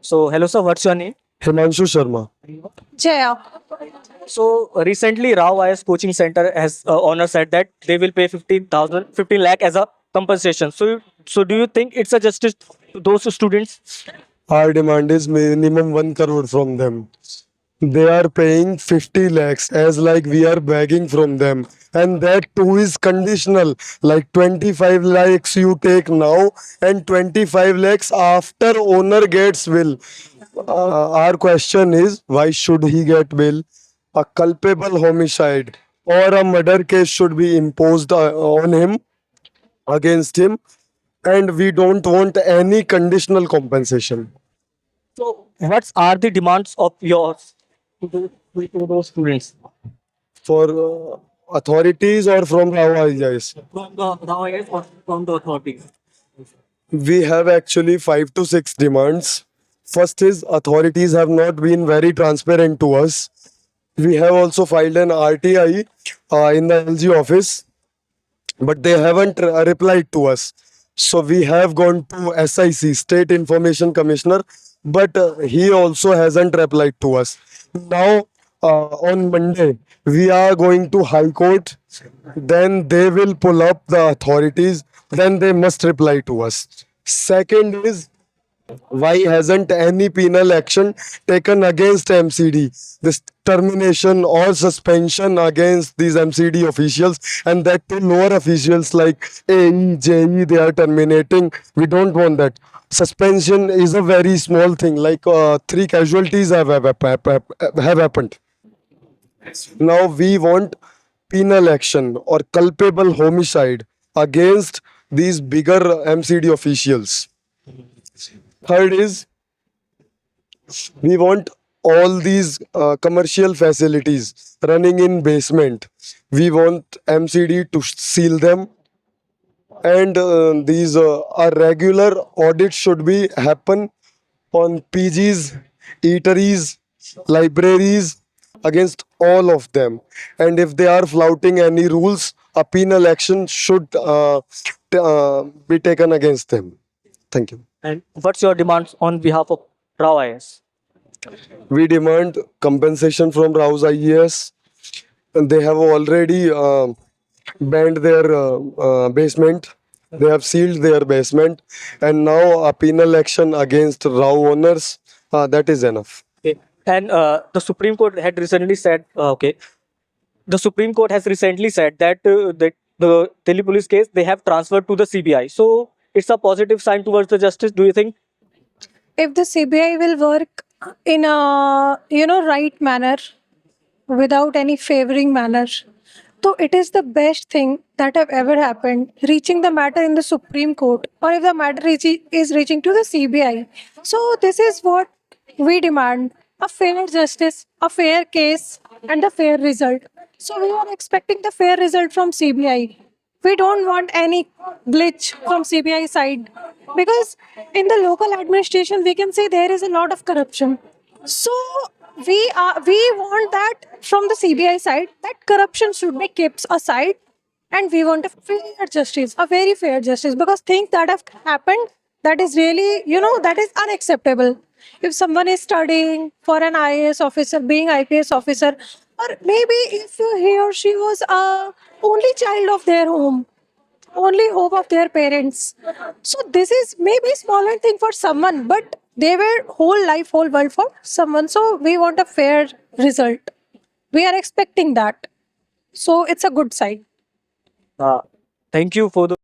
So, hello sir, what's your name? Himanshu Sharma. Jaya. So, recently Rao IS Coaching Center has owner said that they will pay 15 lakh as a compensation. So do you think it's a justice to those students? Our demand is minimum 1 crore from them. They are paying 50 lakhs as like we are begging from them. And that too is conditional. Like 25 lakhs you take now and 25 lakhs after owner gets will. Our question is why should he get bill? A culpable homicide or a murder case should be imposed on him, against him, and we don't want any conditional compensation. So, what are the demands of yours to those students For authorities or from our IAS? from the Rao IS or from the authorities? We have actually 5 to 6 demands. First is authorities have not been very transparent to us. We have also filed an RTI in the LG office, but they haven't replied to us. So we have gone to SIC, State Information Commissioner, but he also hasn't replied to us. Now, on Monday, we are going to High Court. Then they will pull up the authorities. Then they must reply to us. Second is why hasn't any penal action taken against MCD? This termination or suspension against these MCD officials, and that to lower officials like AE, JE, they are terminating. We don't want that. Suspension is a very small thing, like 3 casualties have happened. Now we want penal action or culpable homicide against these bigger MCD officials. Third is we want all these commercial facilities running in basement. We want MCD to seal them, and these are regular audits should be happen on PGs, eateries, libraries, against all of them. And if they are flouting any rules, a penal action should be taken against them. Thank you. And what's your demands on behalf of Rao IS? We demand compensation from Rao's IAS. And they have already banned their basement. They have sealed their basement, and now a penal action against Rao owners. That is enough. Okay. And the Supreme Court had recently said, the Supreme Court has recently said that the Delhi police case they have transferred to the CBI. So it's a positive sign towards the justice. Do you think? If the CBI will work in a right manner, without any favoring manner, so it is the best thing that have ever happened. Reaching the matter in the Supreme Court, or if the matter is reaching to the CBI. So this is what we demand: a fair justice, a fair case, and a fair result. So we are expecting the fair result from CBI. We don't want any glitch from CBI side, because in the local administration we can say there is a lot of corruption. So we want that from the CBI side, that corruption should be kept aside, and we want a fair justice, a very fair justice, because things that have happened, that is really, that is unacceptable. If someone is studying for an IAS officer, being IPS officer, or maybe if he or she was a only child of their home, only hope of their parents. So this is maybe smaller thing for someone, but they were whole life, whole world for someone. So we want a fair result. We are expecting that. So it's a good sign. Thank you for the